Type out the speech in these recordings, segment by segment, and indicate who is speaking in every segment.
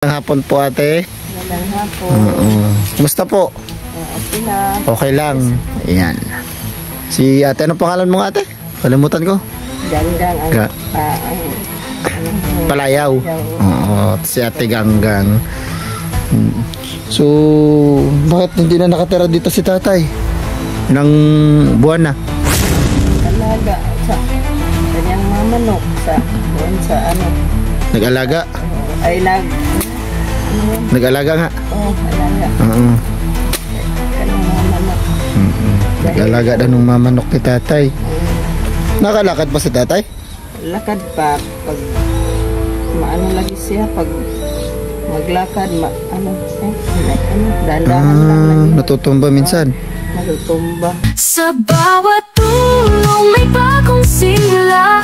Speaker 1: Hapon po ate.
Speaker 2: Magandang hapon.
Speaker 1: Kumusta po?
Speaker 2: Okay lang.
Speaker 1: Okay lang. Ayan. Si ate, ano pangalan mo ate? Kalimutan ko.
Speaker 2: Ganggang ang
Speaker 1: Palayaw. Oo, si ate Ganggang. So, bakit hindi na nakatira dito si tatay? Nang buwan na?
Speaker 2: Alaga sa kanyang mga manok sa doon sa ano.
Speaker 1: Nag-alaga? Nag-alaga nga?
Speaker 2: Oo, alaga.
Speaker 1: Oo.
Speaker 2: Kanyang mga manok.
Speaker 1: Nag-alaga na ng mamanok ni tatay. Nakalakad pa si tatay?
Speaker 2: Lakad pa pag maano lagi siya pag maglakad dahan-dahan lang lagi.
Speaker 1: Natutumba minsan?
Speaker 2: Natutumba.
Speaker 3: Sa bawat tulong may bagong simula.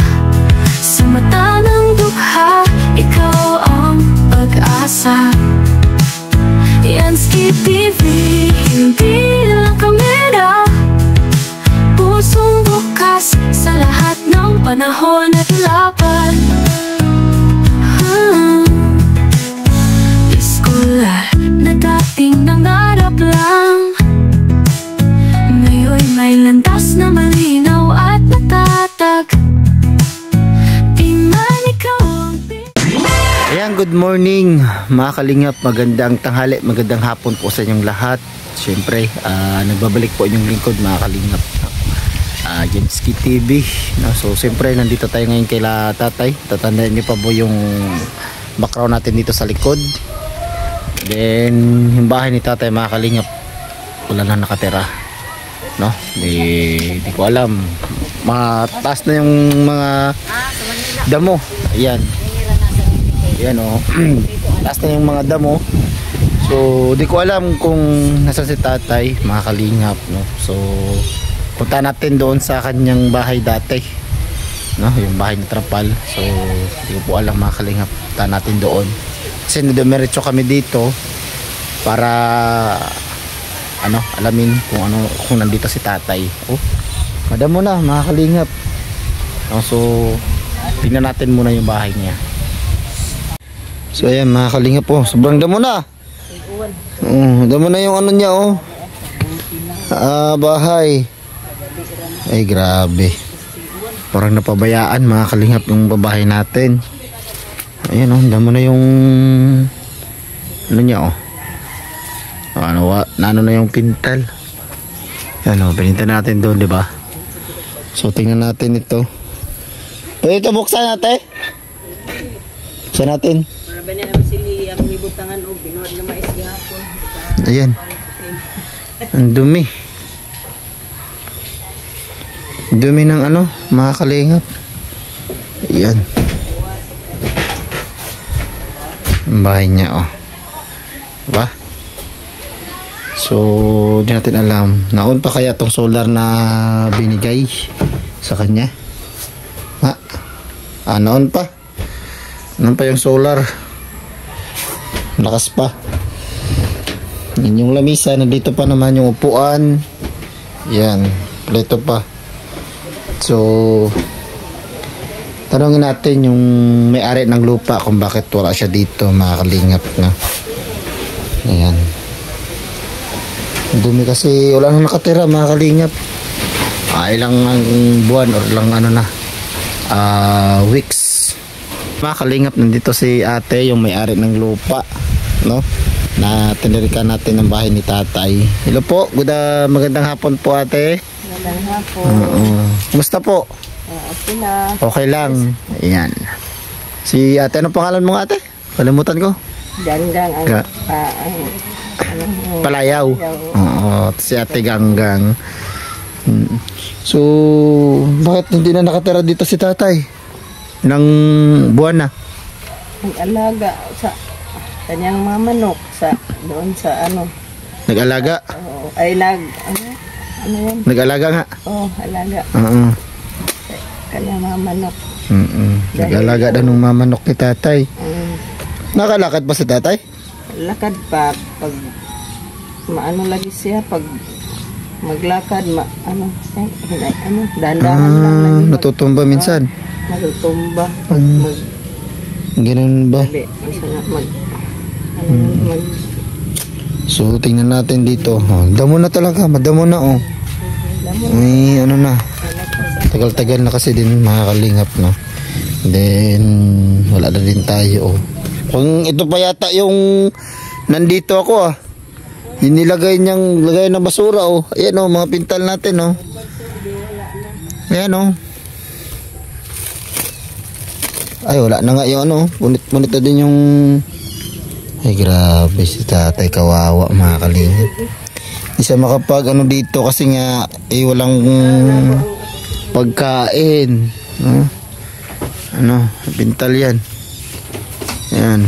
Speaker 3: Sa mata ng dukha, ikaw ang pag-asa. Yansky TV, hindi lang kamera. Pusong bukas sa lahat ng panahon at laban. Iskolar na dating nangarap lang, ngayon may landas na malinaw at natatag.
Speaker 1: Ayan, good morning mga kalingap, magandang tanghali, magandang hapon po sa inyong lahat. Siyempre, nagbabalik po inyong lingkod mga kalingap, Yansky TV, no? So siyempre nandito tayo ngayon kay tatay. Tatandaan niyo pa po yung background natin dito sa likod. Then yung bahay ni tatay mga kalingap, wala na nakatira, no? Di ko alam, mataas na yung mga damo. Ayan. Yan o, taas na yung mga damo. So di ko alam kung nasa si tatay mga kalingap, no? So punta natin doon sa kanyang bahay dati, no? Yung bahay ni Trapal. So di ko po alam mga kalingap, punta natin doon kasi dumiretso kami dito para alamin kung nandito si tatay. Oh, madamo na mga kalingap, no? So tingnan natin muna yung bahay niya. So ayan mga kalingap po, sobrang damo na. Damo na yung ano niya bahay. Ay grabe. Parang napabayaan mga kalingap yung babahay natin. Ayan damo na yung ano niya nano na yung pintal. Ayan pininta natin doon, di ba? So tingnan natin ito. Ito buksan natin. Buksan natin. Ayan, ang dumi ng mga kalingap. Ayan ang bahay niya diba? So di natin alam, naon pa kaya tong solar na binigay sa kanya. Naon pa yung solar, lakas pa. Yan yung lamisa, nandito pa naman yung upuan. Yan, pleto pa. So tanongin natin yung may-ari ng lupa kung bakit wala siya dito mga kalingap, no? Ayan, dumi kasi, wala nang nakatira mga kalingap. Ilang buwan or lang weeks. Mga kalingap, nandito si ate, yung may-ari ng lupa, no? Na tinirikan natin ng bahay ni tatay. Hello po, magandang hapon po ate.
Speaker 2: Magandang hapon.
Speaker 1: Kumusta po?
Speaker 2: Okay lang.
Speaker 1: Okay lang. Ayan. Si ate, ano pangalan mo ate? Kalimutan ko.
Speaker 2: Ganggang ang
Speaker 1: Palayaw. Oo, si ate Ganggang. So bakit hindi na nakatira dito si tatay? Nang buwan na?
Speaker 2: Nag-alaga sa kanyang mga manok sa doon sa ano.
Speaker 1: Nag-alaga? Nag-alaga nga?
Speaker 2: Oo, alaga. Kanyang mga manok.
Speaker 1: Nag-alaga na ng mamanok ni tatay. Nakalakad pa si tatay?
Speaker 2: Lakad pa pag maano lagi siya pag maglakad dahan-dahan lang lagi.
Speaker 1: Natutumba minsan?
Speaker 2: Natutumba.
Speaker 1: Ganun ba? So tingnan natin dito. Oh, damo na talaga, madamo na oh. May ano na. Tagal-tagal na kasi din mga kalingap, no. Then wala na din tayo oh. Kung ito pa yata yung nandito ako ah. Yung nilagay niyang lagay ng basura oh. Ayan oh, mga pintal natin oh. Ayan oh. Ay wala na nga yung ano. Punit na din yung. Ay grabe si tatay, kawawa mga kalingap. Hindi siya makapag ano dito kasi nga walang pagkain. Ano, pintal yan. Yan.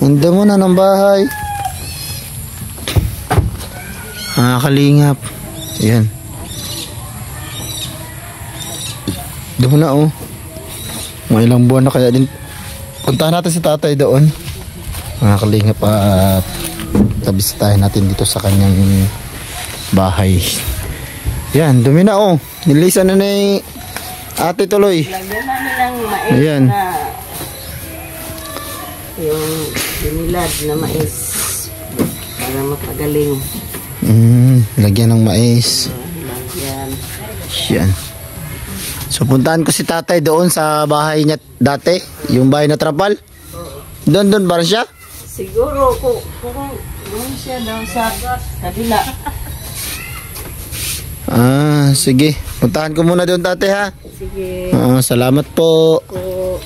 Speaker 1: Handa mo na ng bahay. Mga kalingap. Yan. Doon na oh. Mga ilang buwan na kaya din. Puntahan natin si tatay doon. Mga kalingap at tabisitahin natin dito sa kanyang bahay. Yan, dumi na oh. Nilisan na ni ate tuloy.
Speaker 2: Lagyan namin ng mais
Speaker 1: Ayan.
Speaker 2: na yung binilad na mais para mapagaling.
Speaker 1: Lagyan ng mais.
Speaker 2: Lagyan.
Speaker 1: Yan. So puntahan ko si tatay doon sa bahay niya dati, yung bahay na trapal. Doon ba siya?
Speaker 2: Siguro kung doon siya daw sa kabila.
Speaker 1: Sige. Puntahan ko muna doon tatay ha.
Speaker 2: Sige.
Speaker 1: Salamat po.
Speaker 2: Po.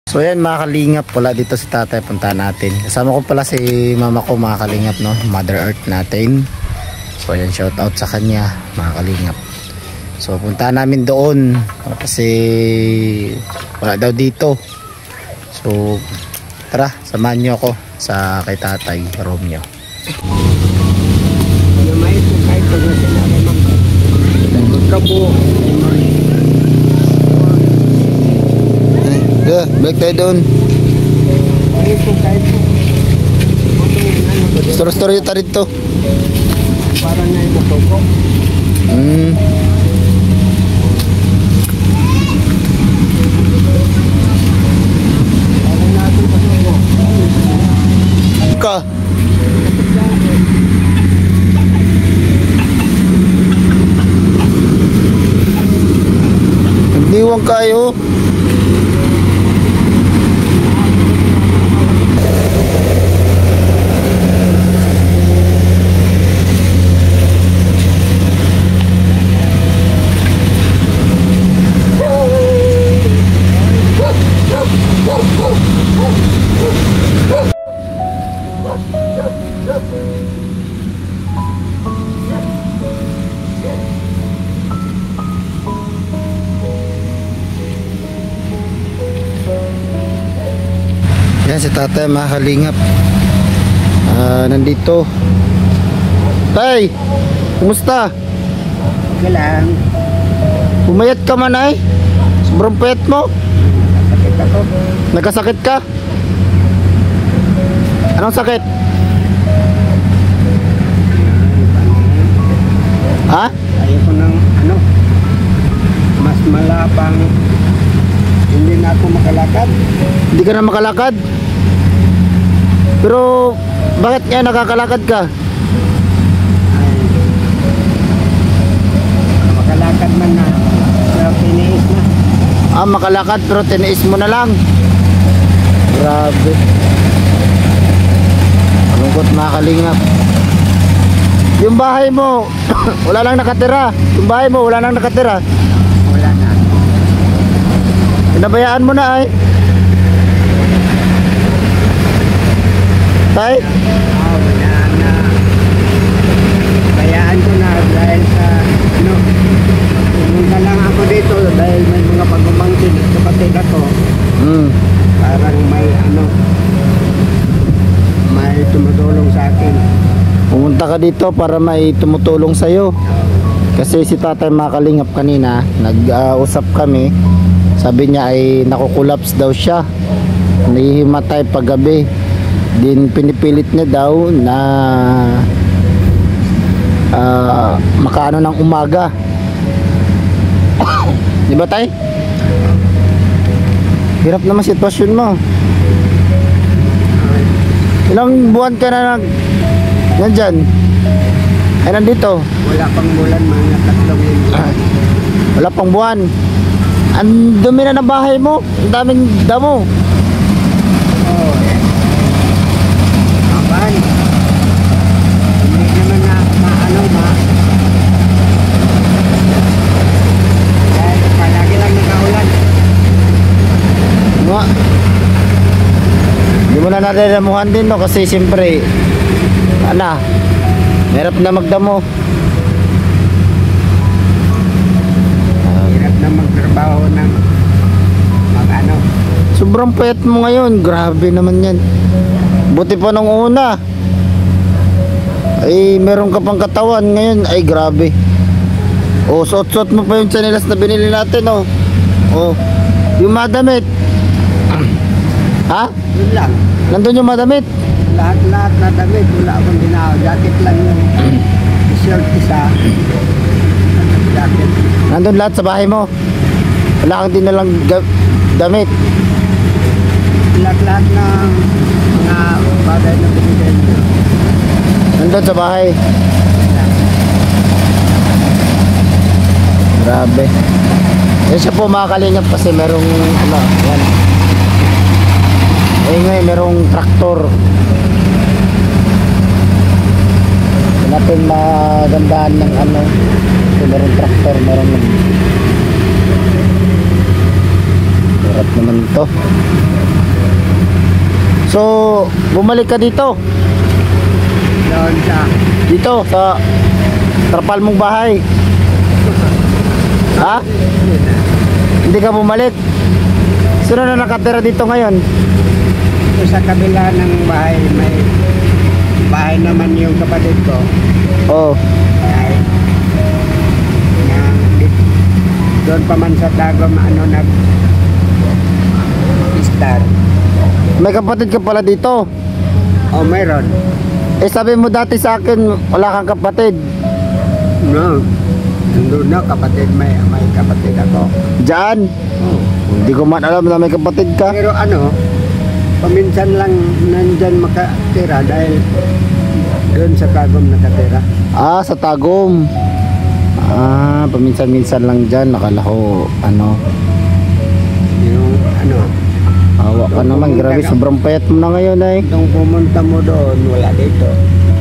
Speaker 1: So yan mga kalingap, wala dito si tatay, puntahan natin. Kasama ko pala si mama ko mga kalingap, no? Mother Earth natin. So yan, shout out sa kanya mga kalingap. So puntahan namin doon kasi wala daw dito. So tara, samahan niyo ako sa kay tatay Romeo.
Speaker 2: Yung mais ko kahit pag nasinari magkabo.
Speaker 1: Balik tayo doon.
Speaker 2: Mais ko kahit
Speaker 1: Story tayo dito.
Speaker 2: parang na yung matoko.
Speaker 1: Ka. Nagdiwang kayo. Yan si tatay mga kalingap. Nandito. Tay, kumusta?
Speaker 2: Okay lang.
Speaker 1: Pumayat ka man ay. Sobrang payat mo.
Speaker 2: Sakit ako.
Speaker 1: Nagkasakit ka? Anong sakit? Ha?
Speaker 2: Ayoko ng ano, mas malapang. Hindi na ako makalakad.
Speaker 1: Hindi ka na makalakad? Pero bakit nga nakakalakad ka?
Speaker 2: Makalakad man na. Pero tiniis na.
Speaker 1: Makalakad pero tiniis mo na lang. Grabe. Malungkot mga kalingap. Yung bahay mo, wala lang nakatira. Yung bahay mo, wala lang nakatira.
Speaker 2: Wala na.
Speaker 1: Pinabayaan mo na ay. Tay?
Speaker 2: Wala na. Bayaan ko na dahil sa ano. Pumunta lang ako dito dahil may mga pag-umangkin. Kapatid ako. Parang may ano. May tumutulong sa akin.
Speaker 1: Pumunta ka dito para may tumutulong sa'yo. Kasi si tatay mga kalingap kanina, nag-usap kami. Sabi niya ay nakukulaps daw siya. Nahihimatay paggabi. Din pinipilit niya daw na makaano ng umaga. Di ba tay? Hirap naman sitwasyon mo. Ilang buwan ka na nandyan? Ay, nandito.
Speaker 2: Wala pang bulan, mga 3 linggo.
Speaker 1: Wala pang buwan. Ang dumi na ng bahay mo. Ang daming damo.
Speaker 2: Oo. Aban. Hindi naman na maano ma. Dahil palagi lang nakaulan.
Speaker 1: Nga. Hindi mo na nalalamuhan din, no? Kasi siyempre, hirap na magdamo.
Speaker 2: Hirap na magtrabaho ng mag-ano.
Speaker 1: Sobrang payat mo ngayon. Grabe naman yan. Buti pa nung una. Ay, meron ka pang katawan. Ngayon, ay grabe. O, suot-suot mo pa yung chanelas na binili natin, oh. O, yung madamit. Ha?
Speaker 2: Yun lang.
Speaker 1: Nandun yung madamit.
Speaker 2: Lahat-lahat na damit. Wala akong dinaw. Jacket lang yung t-shirt isa. Jacket.
Speaker 1: Nandun lahat sa bahay mo. Wala kang dinalang damit.
Speaker 2: Lahat-lahat na mga bagay na binigay niyo.
Speaker 1: Nandun sa bahay. Grabe. Yan siya po mga kalingap kasi merong yan. Eh ngayon merong traktor. Hindi natin magandaan ng kasi merong traktor, merong hirap naman ito. So, bumalik ka dito.
Speaker 2: Doon
Speaker 1: Dito sa trapal mong bahay. Ha? Hindi ka bumalik? Sino na nakatira dito ngayon?
Speaker 2: sa kabila ng bahay, may bahay naman yung kapatid ko.
Speaker 1: Oh.
Speaker 2: Ay, doon pa man sa Tagum, star.
Speaker 1: May kapatid ka pala dito.
Speaker 2: Oh, mayroon.
Speaker 1: Eh sabi mo dati sa akin, wala kang kapatid.
Speaker 2: No. Nandun na kapatid, may kapatid ako.
Speaker 1: Diyan?
Speaker 2: Oh.
Speaker 1: Hindi ko man alam na may kapatid ka.
Speaker 2: Pero paminsan lang nandyan makatira dahil doon sa Tagum nakatira.
Speaker 1: Ah, sa Tagum. Ah, paminsan-minsan lang dyan. Nakala ko,
Speaker 2: Yung
Speaker 1: awa ka naman. Grabe, sobrang payat mo na ngayon ay.
Speaker 2: nung pumunta mo doon, wala dito.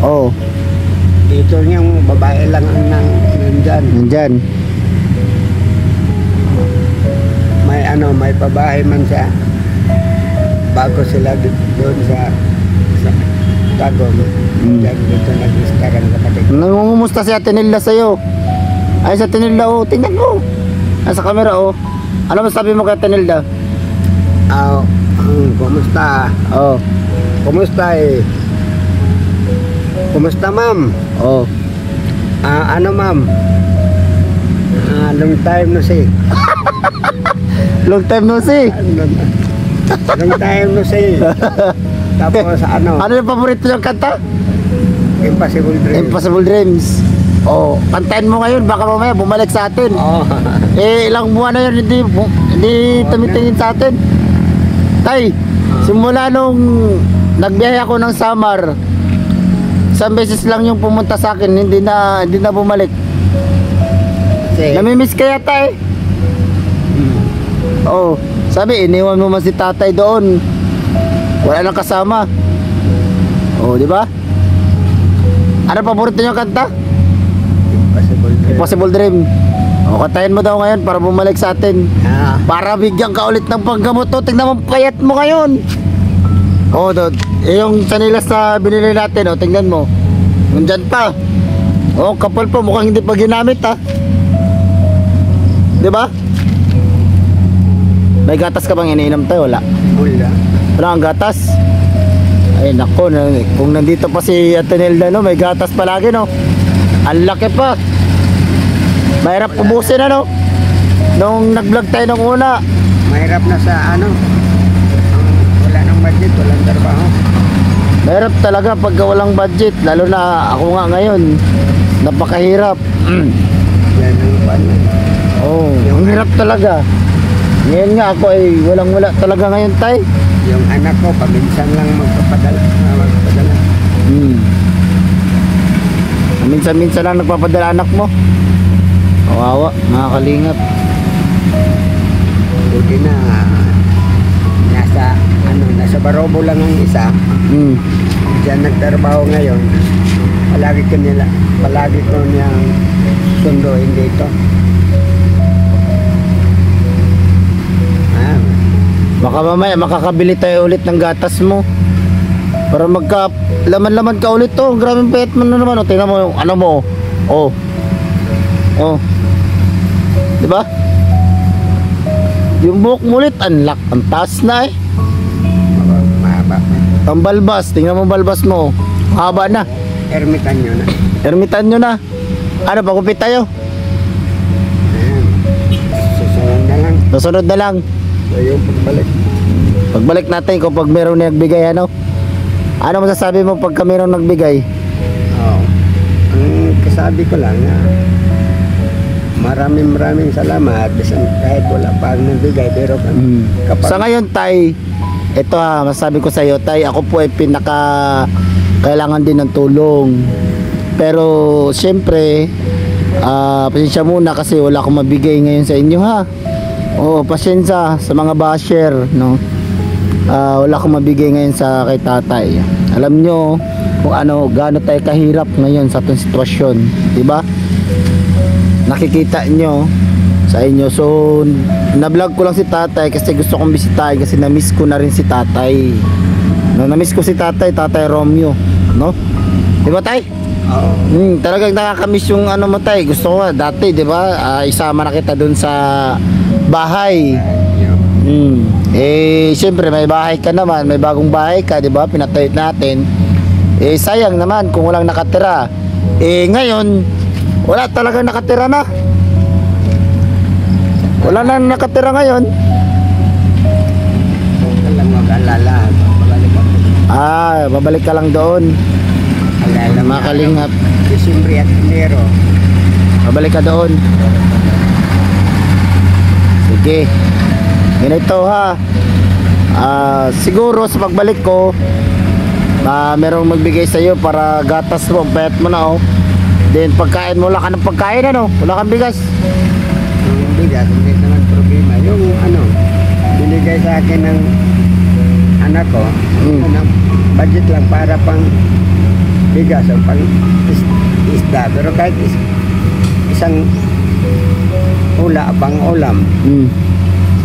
Speaker 1: Oh,
Speaker 2: Dito yung babae lang ang nandyan.
Speaker 1: nandyan.
Speaker 2: May pabahay man siya. Bago sila doon sa Tagum. Diyan dito nag-istar ang kapatid.
Speaker 1: Nangungumusta si Ate Nilda sa'yo? Ay, sa Ate Nilda, oh. Tingnan mo. Nasa camera, oh. Ano masabi mo kay Ate Nilda?
Speaker 2: Kumusta?
Speaker 1: Oh,
Speaker 2: Kumusta Kumusta ma'am?
Speaker 1: oh.
Speaker 2: Ma'am? Long time no see.
Speaker 1: Long time no see.
Speaker 2: Long time no see. Tapos
Speaker 1: Ano yung paborito niyang kanta?
Speaker 2: Impossible Dream.
Speaker 1: Impossible Dreams. Oh, kantahin mo ngayon. Baka mamaya bumalik sa atin.
Speaker 2: Oh.
Speaker 1: Eh, ilang buwan na yun, hindi tumitingin sa atin. Tay, simula nung nagbiyahe ako ng Samar, isang beses lang yung pumunta sa akin, hindi na bumalik. Namimiss ka yata eh. Oh, sabi, iniwan mo man si tatay doon. Wala nang kasama. Oh, di ba? Ano paborito niyo kanta?
Speaker 2: Impossible Dream.
Speaker 1: Impossible Dream. O, kantahin mo daw ngayon para bumalik sa atin. Para bigyan ka ulit ng panggamot to. Tingnan mo, payat mo ngayon. O, yung sanilas na binili natin, o, tingnan mo. Nandyan pa. O, kapal pa, mukhang hindi pa ginamit, ha. Di ba? May gatas ka bang iniinom tayo? Wala.
Speaker 2: Wala.
Speaker 1: Wala kang gatas? Ay, nako, kung nandito pa si Ate Nilda, no, may gatas palagi, no. Ang laki pa. Mahirap ubusin, nung nag-vlog tayo nung una.
Speaker 2: Mahirap na sa wala nang budget, walang trabaho.
Speaker 1: Mahirap talaga pagka walang budget. Lalo na ako nga ngayon. Napakahirap.
Speaker 2: Yan ang paano.
Speaker 1: Oh, ang hirap talaga. Ngayon nga ako ay walang-wala talaga ngayon, tay.
Speaker 2: Yung anak ko, paminsan lang magpapadala.
Speaker 1: Minsan-minsan lang nagpapadala anak mo. Kawawa, mga kalingap.
Speaker 2: Buti na nasa Barobo lang ang isa. Diyan nagtrabaho ngayon. Palagi ko niyang sunduin dito.
Speaker 1: Baka mamaya makakabili tayo ulit ng gatas mo. Para magka laman-laman ka ulit to. Grabe payat mo na naman. O, tingnan mo yung ano mo. Oh. Oh. Diba? Yung buhok mo ulit, ang taas na eh.
Speaker 2: Mahaba.
Speaker 1: Ang balbas, tingnan mo balbas mo. Haba na.
Speaker 2: Ermitan nyo na.
Speaker 1: Ermitan nyo na. Ano, pagupit tayo?
Speaker 2: Susunod na lang.
Speaker 1: Susunod na lang.
Speaker 2: So yung pagbalik.
Speaker 1: Pagbalik natin kung pag meron nagbigay, ano? Ano masasabi mo pagka meron nagbigay?
Speaker 2: Ang kasabi ko lang na maraming salamat kahit wala pa ang nagbigay, pero kapag
Speaker 1: Sa ngayon, tay, ito masasabi ko sa iyo, tay, ako po ay kailangan din ng tulong. Pero siyempre, pasensya muna kasi wala akong mabigay ngayon sa inyo, ha. Oo, pasensya sa mga basher, no. Wala akong mabigay ngayon sa kay tatay. Alam nyo kung gaano tayo kahirap ngayon sa itong sitwasyon, di ba? Nakikita nyo sa inyo. So na-vlog ko lang si tatay kasi gusto kong bisitahin kasi na-miss ko na rin si tatay. No, na-miss ko si tatay Romeo, no? Di ba, tay?
Speaker 2: Oo.
Speaker 1: Talagang nakakamiss yung mo, tay. Gusto ko dati, di ba? Isama na kita dun sa bahay. Siyempre may bahay ka naman, may bagong bahay ka, di ba? Pinatayo natin. Sayang naman kung walang nakatira. Ngayon wala talagang nakatira na. Wala na nakatira ngayon.
Speaker 2: Alam mo, alala.
Speaker 1: Babalik ka lang doon.
Speaker 2: Alala mo.
Speaker 1: Makalingap.
Speaker 2: Disyembre at Enero.
Speaker 1: Babalik ka doon. Sige. Ganito, ha. Siguro sa pagbalik ko, merong magbigay sa iyo para gatas mo, payat mo na, oh. Then pagkain mo, wala ka ng pagkain, ano? Wala kang bigas.
Speaker 2: Yung bigas, hindi naman problema. Yung binigay sa akin ng anak ko, budget lang para pang bigas o pang isda. Pero kahit isang pang ulam.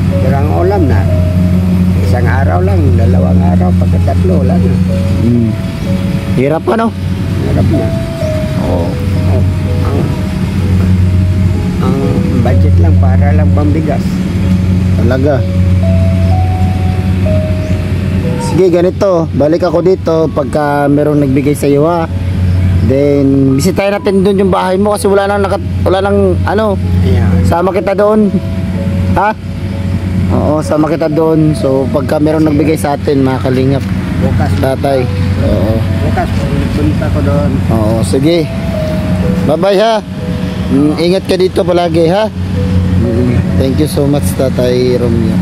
Speaker 2: Pero ang ulam na, isang araw lang, 2 araw, pagkatatlo, wala na.
Speaker 1: Hirap ka, no?
Speaker 2: Hirap na.
Speaker 1: Oo.
Speaker 2: Ang budget lang para lang pambigas.
Speaker 1: Talaga. Sige, ganito. Balik ako dito pagka merong nagbigay sa iyo, ha. Then bisitahin natin doon yung bahay mo kasi wala nang
Speaker 2: Ayan.
Speaker 1: sama kita doon. Ha? Oo, sama kita doon. So pagka merong nagbigay sa atin, mga kalingap,
Speaker 2: Bukas,
Speaker 1: tatay. Oo.
Speaker 2: bukas, punta ko doon.
Speaker 1: Oo, sige. Bye-bye, ha. Ingat ka dito palagi, ha. Thank you so much, Tatay Romeo.